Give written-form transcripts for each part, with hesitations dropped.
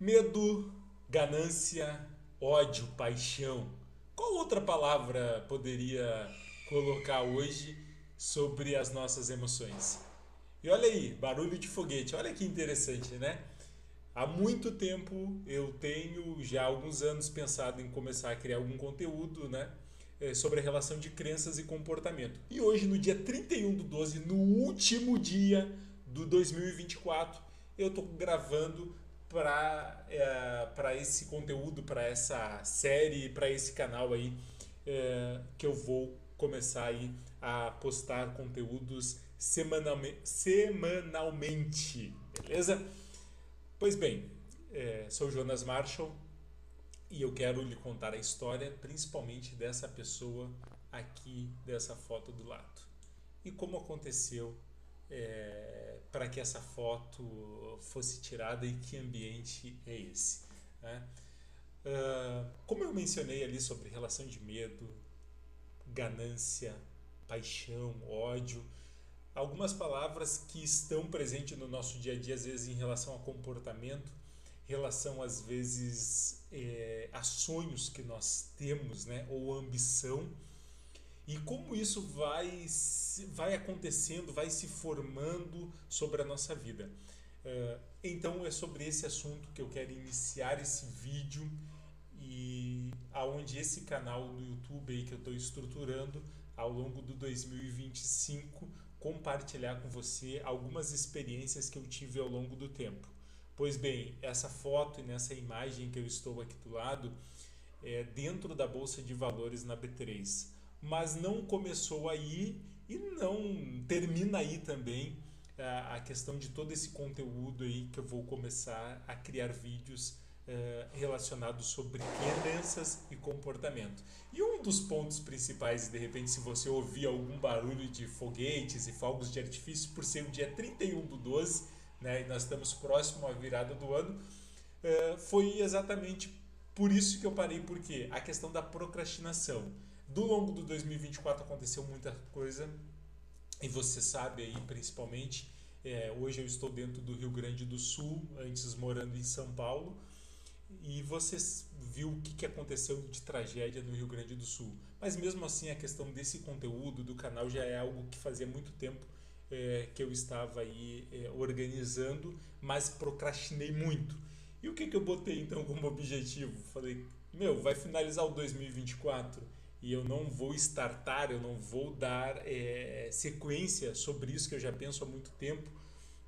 Medo, ganância, ódio, paixão. Qual outra palavra poderia colocar hoje sobre as nossas emoções? E olha aí, barulho de foguete. Olha que interessante, né? Há muito tempo eu tenho já há alguns anos pensado em começar a criar algum conteúdo, né? Sobre a relação de crenças e comportamento. E hoje, no dia 31/12, no último dia do 2024, eu estou gravando para esse conteúdo, para essa série, para esse canal aí, que eu vou começar aí a postar conteúdos semanalmente, beleza? Pois bem, sou Jonas Marshall e eu quero lhe contar a história, principalmente dessa pessoa aqui, dessa foto do lado. E como aconteceu para que essa foto fosse tirada e que ambiente é esse, né? Como eu mencionei ali sobre relação de medo, ganância, paixão, ódio, algumas palavras que estão presentes no nosso dia a dia, às vezes em relação a comportamento, relação às vezes a sonhos que nós temos, né, ou ambição, e como isso vai acontecendo, vai se formando sobre a nossa vida. Então é sobre esse assunto que eu quero iniciar esse vídeo e aonde esse canal no YouTube aí que eu estou estruturando ao longo do 2025 compartilhar com você algumas experiências que eu tive ao longo do tempo. Pois bem, essa foto e nessa imagem que eu estou aqui do lado é dentro da Bolsa de Valores na B3. Mas não começou aí e não termina aí também a questão de todo esse conteúdo aí que eu vou começar a criar vídeos relacionados sobre crenças e comportamento. E um dos pontos principais, de repente, se você ouvir algum barulho de foguetes e fogos de artifício, por ser o dia 31/12, né, e nós estamos próximo à virada do ano, foi exatamente por isso que eu parei, porque a questão da procrastinação. Do longo do 2024 aconteceu muita coisa, e você sabe aí, principalmente, hoje eu estou dentro do Rio Grande do Sul, antes morando em São Paulo, e você viu o que aconteceu de tragédia no Rio Grande do Sul. Mas mesmo assim, a questão desse conteúdo do canal já é algo que fazia muito tempo que eu estava aí organizando, mas procrastinei muito. E o que eu botei então como objetivo? Falei, vai finalizar o 2024 e eu não vou startar, eu não vou dar sequência sobre isso que eu já penso há muito tempo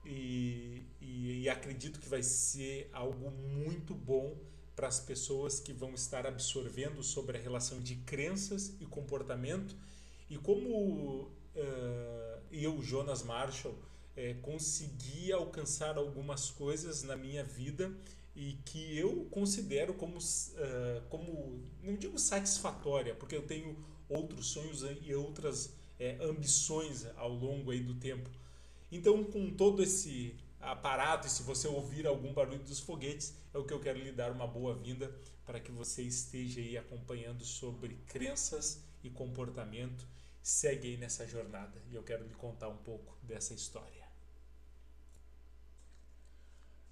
e acredito que vai ser algo muito bom para as pessoas que vão estar absorvendo sobre a relação de crenças e comportamento e como eu, Jonas Marshall, consegui alcançar algumas coisas na minha vida e que eu considero como não digo satisfatória, porque eu tenho outros sonhos e outras ambições ao longo aí do tempo. Então, com todo esse aparato, e se você ouvir algum barulho dos foguetes, é o que eu quero lhe dar uma boa-vinda para que você esteja aí acompanhando sobre crenças e comportamento. Segue aí nessa jornada e eu quero lhe contar um pouco dessa história.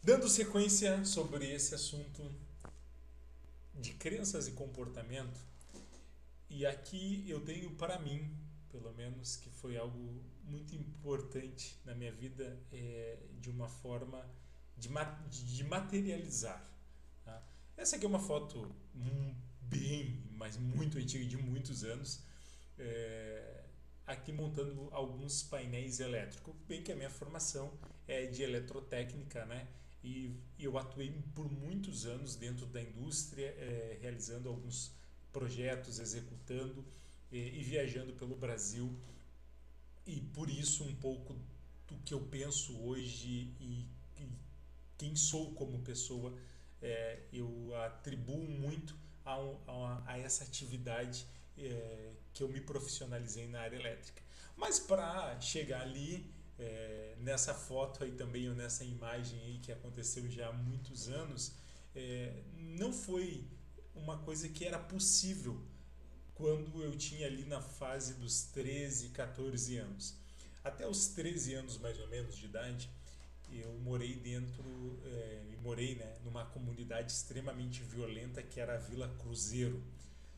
Dando sequência sobre esse assunto de crenças e comportamento, e aqui eu tenho para mim, pelo menos, que foi algo muito importante na minha vida, de uma forma de materializar. Tá? Essa aqui é uma foto bem, mas muito antiga, de muitos anos, aqui montando alguns painéis elétricos, bem que a minha formação é de eletrotécnica, né? E eu atuei por muitos anos dentro da indústria, realizando alguns projetos, executando e viajando pelo Brasil, e por isso um pouco do que eu penso hoje e quem sou como pessoa, eu atribuo muito a essa atividade que eu me profissionalizei na área elétrica. Mas para chegar ali, nessa foto aí também, ou nessa imagem aí que aconteceu já há muitos anos, não foi uma coisa que era possível quando eu tinha ali na fase dos 13, 14 anos. Até os 13 anos mais ou menos de idade, eu morei morei, né, numa uma comunidade extremamente violenta que era a Vila Cruzeiro.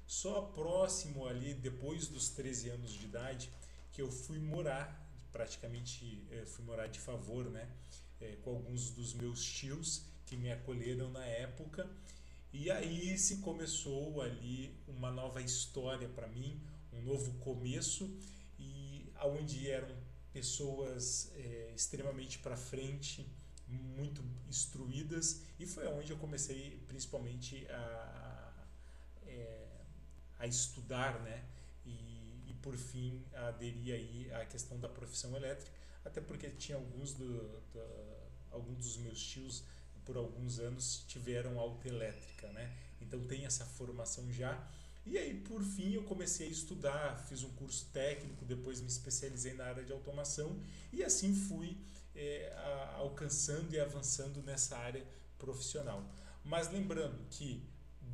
Só próximo ali, depois dos 13 anos de idade, que eu fui morar, praticamente fui morar de favor, né, com alguns dos meus tios que me acolheram na época. E aí se começou ali uma nova história para mim, um novo começo, e onde eram pessoas extremamente para frente, muito instruídas, e foi onde eu comecei principalmente a estudar, né? E por fim aderir aí à questão da profissão elétrica, até porque tinha alguns dos meus tios por alguns anos tiveram autoelétrica, né? Então tem essa formação já. E aí por fim eu comecei a estudar, fiz um curso técnico, depois me especializei na área de automação e assim fui alcançando e avançando nessa área profissional. Mas lembrando que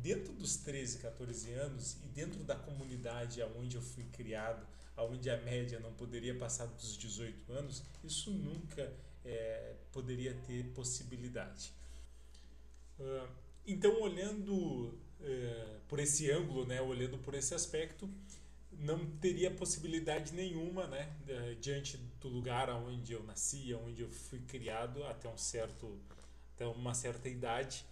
dentro dos 13, 14 anos e dentro da comunidade onde eu fui criado, onde a média não poderia passar dos 18 anos, isso nunca poderia ter possibilidade. Então, olhando por esse ângulo, né, olhando por esse aspecto, não teria possibilidade nenhuma, né, diante do lugar onde eu nasci, onde eu fui criado até uma certa idade,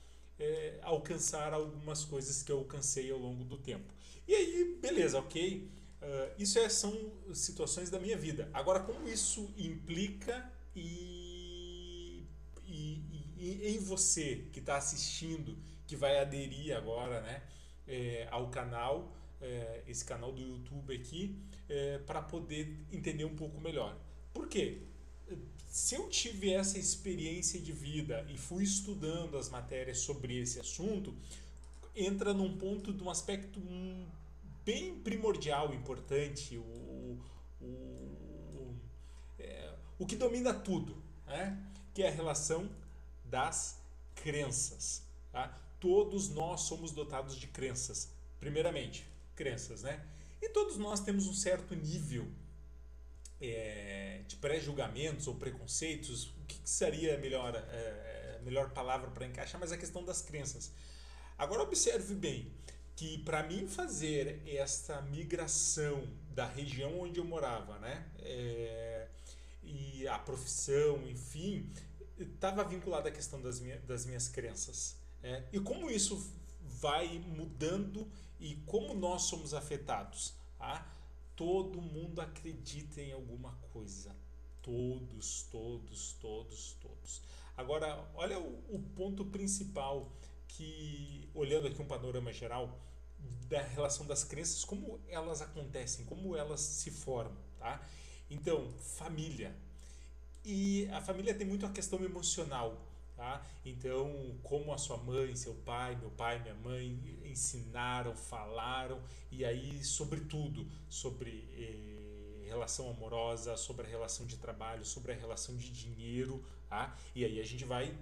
alcançar algumas coisas que eu alcancei ao longo do tempo. E aí, beleza, ok. Isso são situações da minha vida. Agora, como isso implica em você que está assistindo, que vai aderir agora, né, ao canal, esse canal do YouTube aqui, para poder entender um pouco melhor. Por quê? Se eu tive essa experiência de vida e fui estudando as matérias sobre esse assunto, entra num ponto de um aspecto bem primordial, importante, o que domina tudo, né? Que é a relação das crenças. Tá? Todos nós somos dotados de crenças. Primeiramente, crenças, né? E todos nós temos um certo nível de pré-julgamentos ou preconceitos. O que seria a melhor palavra para encaixar? Mas a questão das crenças. Agora observe bem que para mim fazer esta migração da região onde eu morava, né, e a profissão, enfim, estava vinculado à questão das minhas crenças. E como isso vai mudando e como nós somos afetados. Tá? Todo mundo acredita em alguma coisa. Todos, todos, todos, todos. Agora, olha o ponto principal que, olhando aqui um panorama geral, da relação das crenças, como elas acontecem, como elas se formam. Tá? Então, família. E a família tem muito a questão emocional. Tá? Então, como a sua mãe, seu pai, meu pai, minha mãe ensinaram, falaram, e aí sobre tudo, sobre relação amorosa, sobre a relação de trabalho, sobre a relação de dinheiro, tá? E aí a gente vai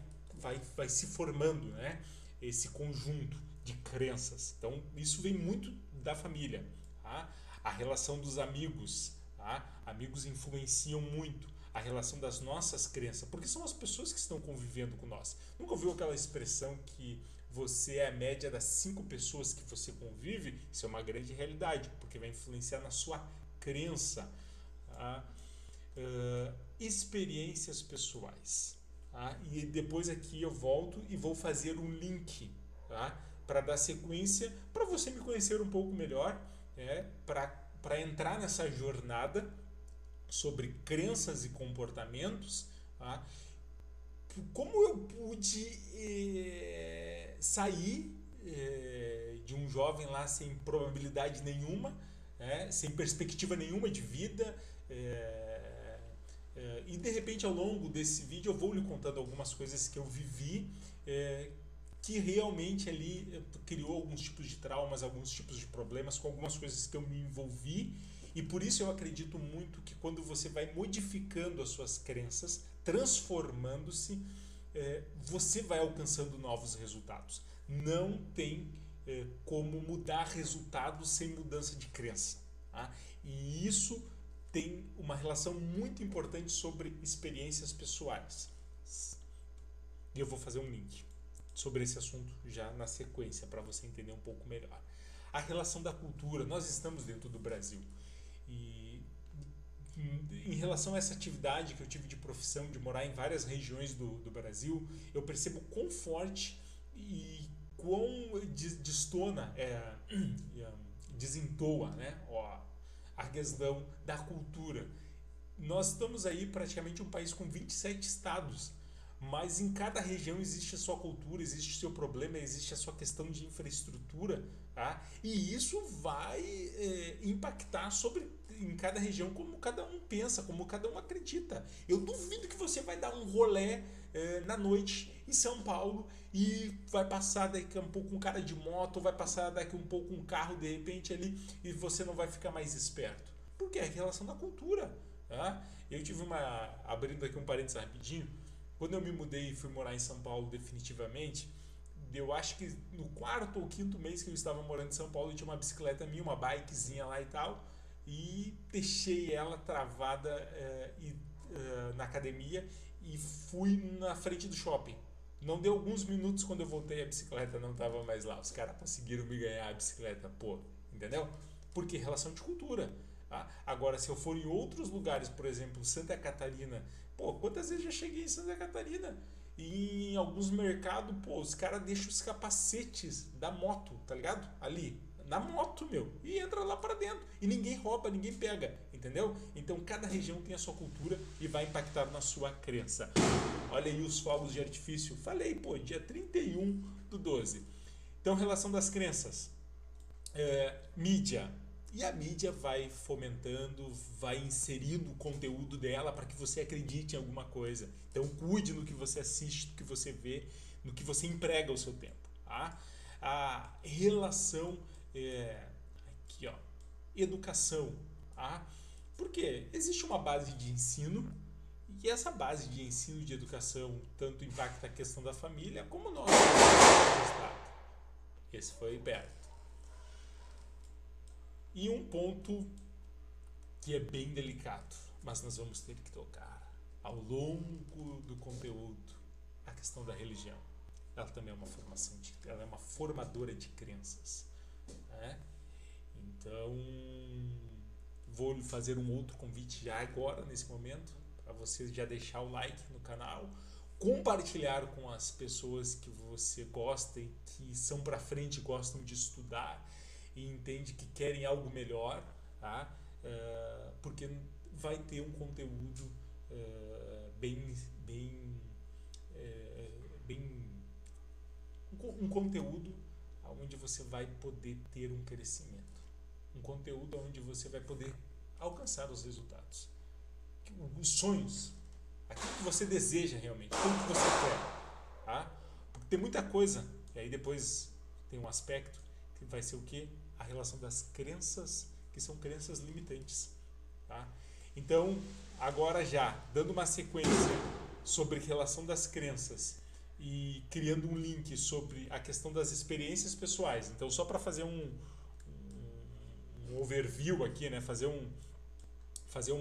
se formando, né? Esse conjunto de crenças. Então, isso vem muito da família. Tá? A relação dos amigos, tá? Amigos influenciam muito a relação das nossas crenças, porque são as pessoas que estão convivendo com nós. Nunca ouviu aquela expressão que você é a média das 5 pessoas que você convive? Isso é uma grande realidade, porque vai influenciar na sua crença. Tá? Experiências pessoais. Tá? E depois aqui eu volto e vou fazer um link, tá? Para dar sequência, para você me conhecer um pouco melhor, para entrar nessa jornada sobre crenças e comportamentos. Tá? Como eu pude sair de um jovem lá sem probabilidade nenhuma, sem perspectiva nenhuma de vida, e de repente ao longo desse vídeo eu vou lhe contando algumas coisas que eu vivi, que realmente ali criou alguns tipos de traumas, alguns tipos de problemas com algumas coisas que eu me envolvi. E por isso eu acredito muito que quando você vai modificando as suas crenças, transformando-se, você vai alcançando novos resultados. Não tem como mudar resultados sem mudança de crença. Tá? E isso tem uma relação muito importante sobre experiências pessoais. E eu vou fazer um link. sobre esse assunto já na sequência, para você entender um pouco melhor. A relação da cultura, nós estamos dentro do Brasil. E em relação a essa atividade que eu tive de profissão, de morar em várias regiões do Brasil, eu percebo quão forte e quão destona, desentoa, né, a questão da cultura. Nós estamos aí praticamente um país com 27 estados, mas em cada região existe a sua cultura, existe o seu problema, existe a sua questão de infraestrutura, tá? E isso vai impactar em cada região como cada um pensa, como cada um acredita. Eu duvido que você vai dar um rolê na noite em São Paulo e vai passar daqui um pouco um cara de moto, vai passar daqui um pouco um carro de repente ali e você não vai ficar mais esperto. Porque é a relação da cultura. Tá? Eu tive abrindo aqui um parênteses rapidinho, quando eu me mudei e fui morar em São Paulo definitivamente, eu acho que no 4º ou 5º mês que eu estava morando em São Paulo, eu tinha uma bicicleta minha, uma bikezinha lá e tal, e deixei ela travada na academia e fui na frente do shopping. Não deu alguns minutos, quando eu voltei, a bicicleta não estava mais lá. Os caras conseguiram me ganhar a bicicleta, pô, entendeu? Porque relação de cultura. Tá? Agora, se eu for em outros lugares, por exemplo, Santa Catarina, pô, quantas vezes já cheguei em Santa Catarina? E em alguns mercados, pô, os caras deixam os capacetes da moto, tá ligado? Ali, na moto, meu, e entra lá para dentro. E ninguém rouba, ninguém pega, entendeu? Então, cada região tem a sua cultura e vai impactar na sua crença. Olha aí os fogos de artifício. Falei, pô, dia 31/12. Então, relação das crenças. Mídia. E a mídia vai fomentando, vai inserindo o conteúdo dela para que você acredite em alguma coisa. Então cuide no que você assiste, no que você vê, no que você emprega o seu tempo. Tá? A relação, aqui ó, educação. Tá? Porque existe uma base de ensino e essa base de ensino de educação tanto impacta a questão da família como nós. Esse foi perto. E um ponto que é bem delicado, mas nós vamos ter que tocar ao longo do conteúdo, a questão da religião. Ela também é uma ela é uma formadora de crenças. Né? Então, vou lhe fazer um outro convite já agora, nesse momento, para você já deixar o like no canal, compartilhar com as pessoas que você gosta e que são para frente, gostam de estudar e entende que querem algo melhor, tá? Porque vai ter um conteúdo um conteúdo onde você vai poder ter um crescimento, um conteúdo onde você vai poder alcançar os resultados, os sonhos, aquilo que você deseja realmente, aquilo que você quer, tá? Porque tem muita coisa, e aí depois tem um aspecto que vai ser o quê? A relação das crenças, que são crenças limitantes. Tá? Então, agora já, dando uma sequência sobre relação das crenças e criando um link sobre a questão das experiências pessoais. Então, só para fazer um overview aqui, né? fazer um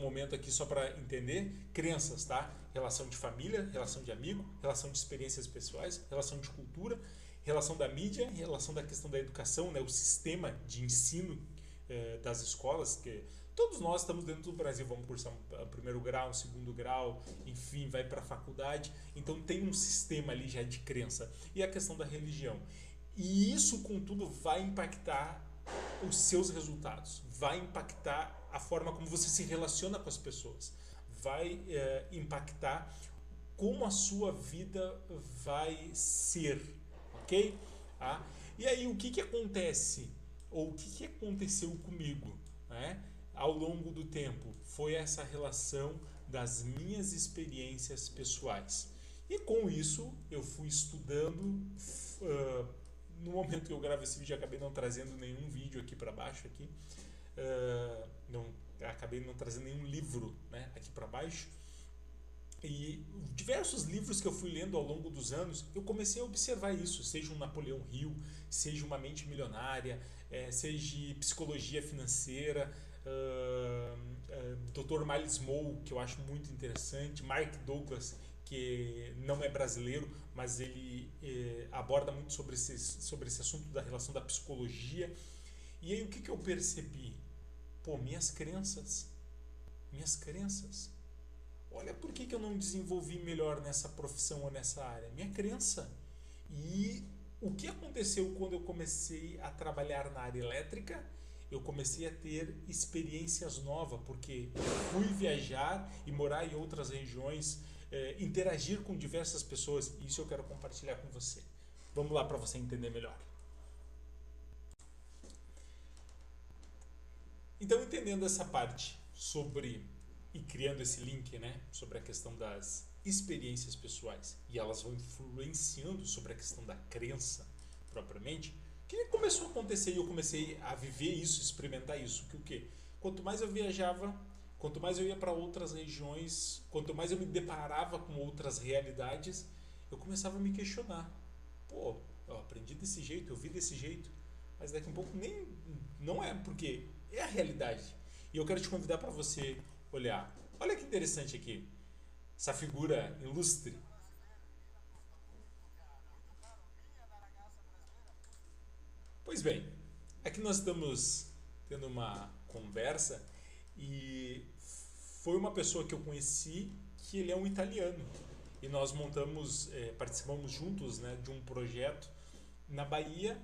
momento aqui só para entender, crenças, tá? Relação de família, relação de amigo, relação de experiências pessoais, relação de cultura, relação da mídia, relação da questão da educação, né, o sistema de ensino das escolas, que todos nós estamos dentro do Brasil, vamos cursar um primeiro grau, um segundo grau, enfim, vai para a faculdade, então tem um sistema ali já de crença. E a questão da religião. E isso, contudo, vai impactar os seus resultados, vai impactar a forma como você se relaciona com as pessoas, vai impactar como a sua vida vai ser. Ok? E aí o que acontece, ou o que aconteceu comigo, né, ao longo do tempo? Foi essa relação das minhas experiências pessoais. E com isso eu fui estudando. No momento que eu gravo esse vídeo, eu acabei não trazendo nenhum vídeo aqui para baixo. Acabei não trazendo nenhum livro, né, aqui para baixo. E diversos livros que eu fui lendo ao longo dos anos, eu comecei a observar isso, seja um Napoleão Hill, seja uma Mente Milionária, seja Psicologia Financeira, Dr. Miles Moore, que eu acho muito interessante, Mark Douglas, que não é brasileiro, mas ele aborda muito sobre esse assunto da relação da psicologia. E aí o que eu percebi? Pô, minhas crenças. Olha por que eu não desenvolvi melhor nessa profissão ou nessa área. Minha crença. E o que aconteceu quando eu comecei a trabalhar na área elétrica? Eu comecei a ter experiências novas, porque fui viajar e morar em outras regiões, interagir com diversas pessoas. Isso eu quero compartilhar com você. Vamos lá para você entender melhor. Então, entendendo essa parte sobre e criando esse link, né, sobre a questão das experiências pessoais e elas vão influenciando sobre a questão da crença propriamente, o que começou a acontecer e eu comecei a viver isso, experimentar isso, que o quê? Quanto mais eu viajava, quanto mais eu ia para outras regiões, quanto mais eu me deparava com outras realidades, eu começava a me questionar. Pô, eu aprendi desse jeito, eu vi desse jeito, mas daqui a um pouco nem não é, porque é a realidade. E eu quero te convidar para você olhar. Olha que interessante aqui. Essa figura ilustre. Pois bem, aqui nós estamos tendo uma conversa e foi uma pessoa que eu conheci que ele é um italiano. E nós participamos juntos, né, de um projeto na Bahia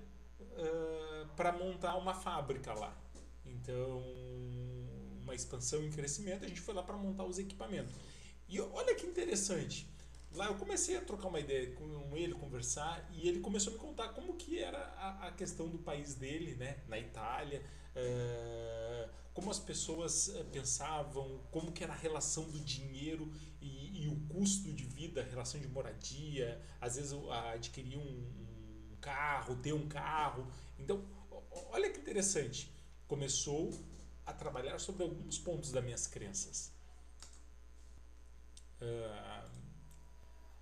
para montar uma fábrica lá. Então, uma expansão e crescimento, a gente foi lá para montar os equipamentos. E olha que interessante, lá eu comecei a trocar uma ideia com ele, conversar, e ele começou a me contar como que era a questão do país dele, né, na Itália, como as pessoas pensavam, como que era a relação do dinheiro e o custo de vida, a relação de moradia, às vezes adquirir um carro, ter um carro. Então, olha que interessante, começou a trabalhar sobre alguns pontos das minhas crenças.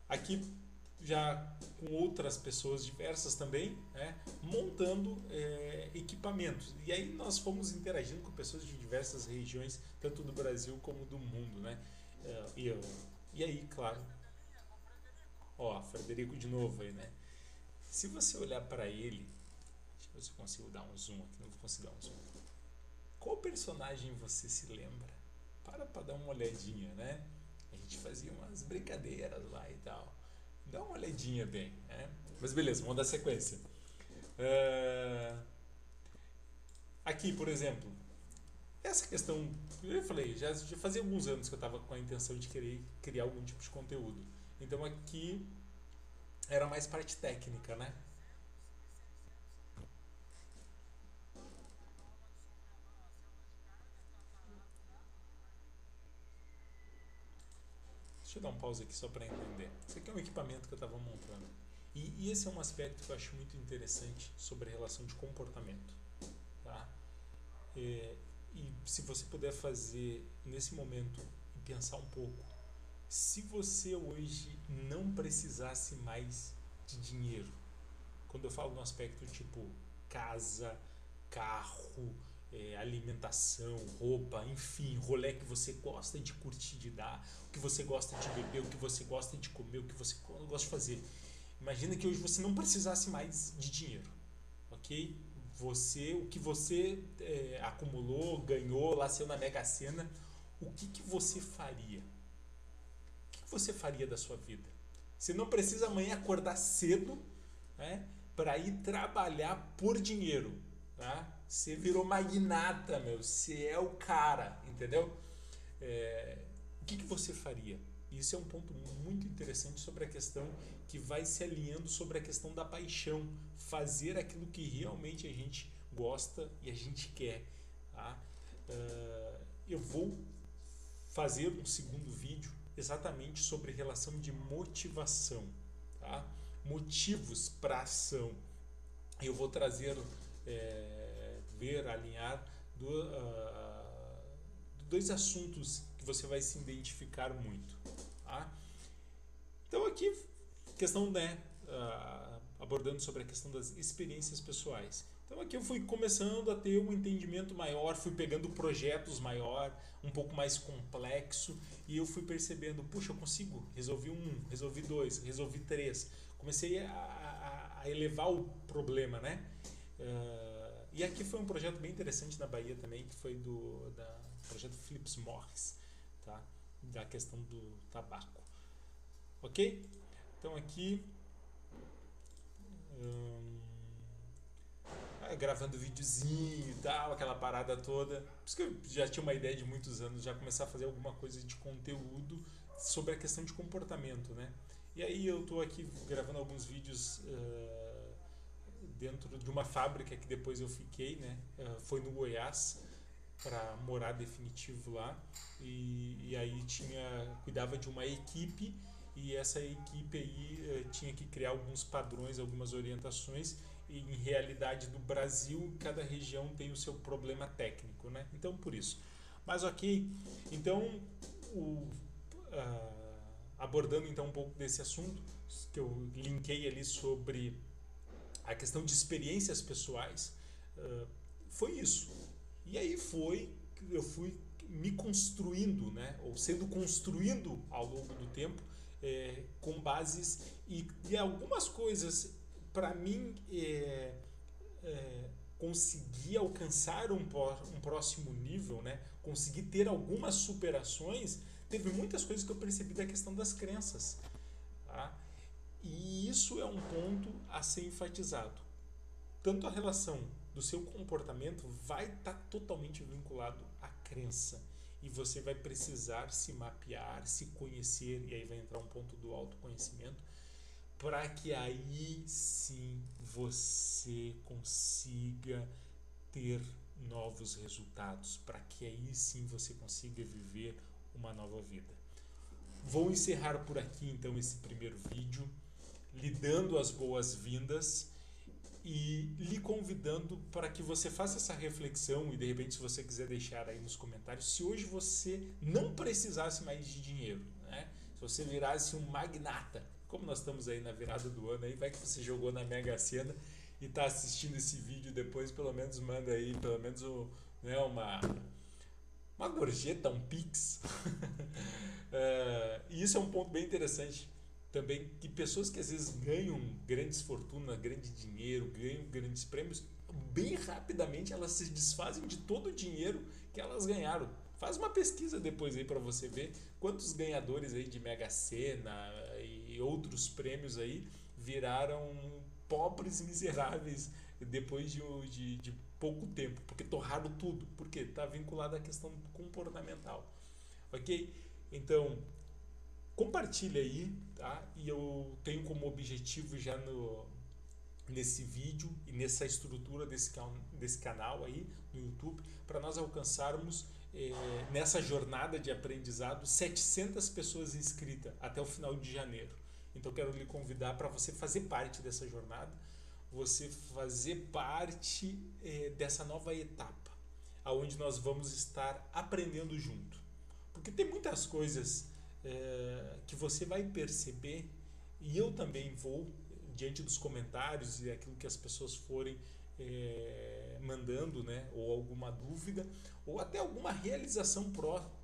Aqui já com outras pessoas diversas também, né, montando equipamentos. E aí nós fomos interagindo com pessoas de diversas regiões, tanto do Brasil como do mundo, né? E aí, claro, ó, Frederico de novo aí, né? Se você olhar para ele, deixa eu ver se eu consigo dar um zoom aqui, não vou conseguir dar um zoom. Qual personagem você se lembra? Para dar uma olhadinha, né? A gente fazia umas brincadeiras lá e tal. Dá uma olhadinha bem, né? Mas beleza, vamos dar sequência. Aqui, por exemplo, essa questão, eu falei, já fazia alguns anos que eu estava com a intenção de querer criar algum tipo de conteúdo. Então aqui era mais parte técnica, né? Deixa eu dar um pause aqui só para entender. Esse aqui é um equipamento que eu estava montando. E esse é um aspecto que eu acho muito interessante sobre a relação de comportamento. Tá? E se você puder fazer nesse momento e pensar um pouco, se você hoje não precisasse mais de dinheiro, quando eu falo no aspecto tipo casa, carro, alimentação, roupa, enfim, rolê que você gosta de curtir, de dar, o que você gosta de beber, o que você gosta de comer, o que você gosta de fazer. Imagina que hoje você não precisasse mais de dinheiro, ok? O que você acumulou, ganhou, lá saiu na Mega Sena, o que você faria? O que você faria da sua vida? Você não precisa amanhã acordar cedo, né, para ir trabalhar por dinheiro, tá? Você virou magnata, meu. Você é o cara, entendeu? O que você faria? Isso é um ponto muito interessante sobre a questão que vai se alinhando sobre a questão da paixão. Fazer aquilo que realmente a gente gosta e a gente quer. Tá? Eu vou fazer um segundo vídeo exatamente sobre relação de motivação. Tá? Motivos para ação. Eu vou trazer, alinhar dois assuntos que você vai se identificar muito. Tá? Então aqui, questão, né, abordando sobre a questão das experiências pessoais. Então aqui eu fui começando a ter um entendimento maior, fui pegando projetos maior, um pouco mais complexo, e eu fui percebendo, puxa, eu consigo, resolvi um, resolvi dois, resolvi três. Comecei a elevar o problema, né? E aqui foi um projeto bem interessante na Bahia também, que foi do projeto Philips Morris, tá? Da questão do tabaco. Ok? Então aqui gravando videozinho e tal, aquela parada toda. Por isso que eu já tinha uma ideia de muitos anos, já começar a fazer alguma coisa de conteúdo sobre a questão de comportamento, né? E aí eu tô aqui gravando alguns vídeos dentro de uma fábrica que depois eu fiquei, né? Foi no Goiás, para morar definitivo lá, e aí cuidava de uma equipe, e essa equipe aí tinha que criar alguns padrões, algumas orientações, e em realidade do Brasil, cada região tem o seu problema técnico, né? Então por isso. Mas ok, então abordando então um pouco desse assunto, que eu linkei ali sobre a questão de experiências pessoais, foi isso. E aí eu fui me construindo, né, ou sendo construindo ao longo do tempo, com bases e algumas coisas para mim conseguir alcançar um próximo nível, né, conseguir ter algumas superações. Teve muitas coisas que eu percebi da questão das crenças, tá? E isso é um ponto a ser enfatizado. Tanto a relação do seu comportamento vai estar totalmente vinculado à crença. E você vai precisar se mapear, se conhecer, e aí vai entrar um ponto do autoconhecimento, para que aí sim você consiga ter novos resultados, para que aí sim você consiga viver uma nova vida. Vou encerrar por aqui então esse primeiro vídeo, lhe dando as boas-vindas e lhe convidando para que você faça essa reflexão, e de repente se você quiser deixar aí nos comentários, se hoje você não precisasse mais de dinheiro, né? Se você virasse um magnata, como nós estamos aí na virada do ano, aí vai que você jogou na Mega Sena e está assistindo esse vídeo depois, pelo menos manda aí pelo menos uma gorjeta, um pix. E isso é um ponto bem interessante também, que pessoas que às vezes ganham grandes fortunas, grande dinheiro, ganham grandes prêmios, bem rapidamente elas se desfazem de todo o dinheiro que elas ganharam. Faz uma pesquisa depois aí para você ver quantos ganhadores aí de Mega Sena e outros prêmios aí viraram pobres miseráveis depois de pouco tempo, porque torraram tudo, porque está vinculado à questão comportamental. Ok? Então, compartilha aí, tá? E eu tenho como objetivo já nesse vídeo e nessa estrutura desse canal aí no YouTube, para nós alcançarmos nessa jornada de aprendizado 700 pessoas inscritas até o final de janeiro. Então quero lhe convidar para você fazer parte dessa jornada, você fazer parte dessa nova etapa, aonde nós vamos estar aprendendo junto. Porque tem muitas coisas que você vai perceber, e eu também vou, diante dos comentários e aquilo que as pessoas forem mandando, né, ou alguma dúvida, ou até alguma realização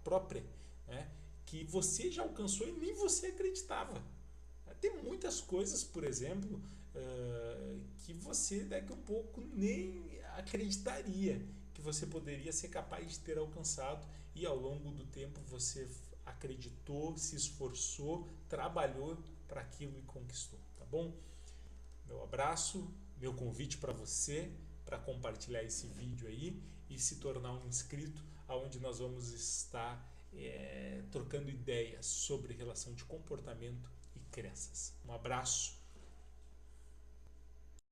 própria, né, que você já alcançou e nem você acreditava. Tem muitas coisas, por exemplo, que você daqui a um pouco nem acreditaria que você poderia ser capaz de ter alcançado, e ao longo do tempo você acreditou, se esforçou, trabalhou para aquilo e conquistou, tá bom? Meu abraço, meu convite para você, para compartilhar esse vídeo aí e se tornar um inscrito, onde nós vamos estar trocando ideias sobre relação de comportamento e crenças. Um abraço,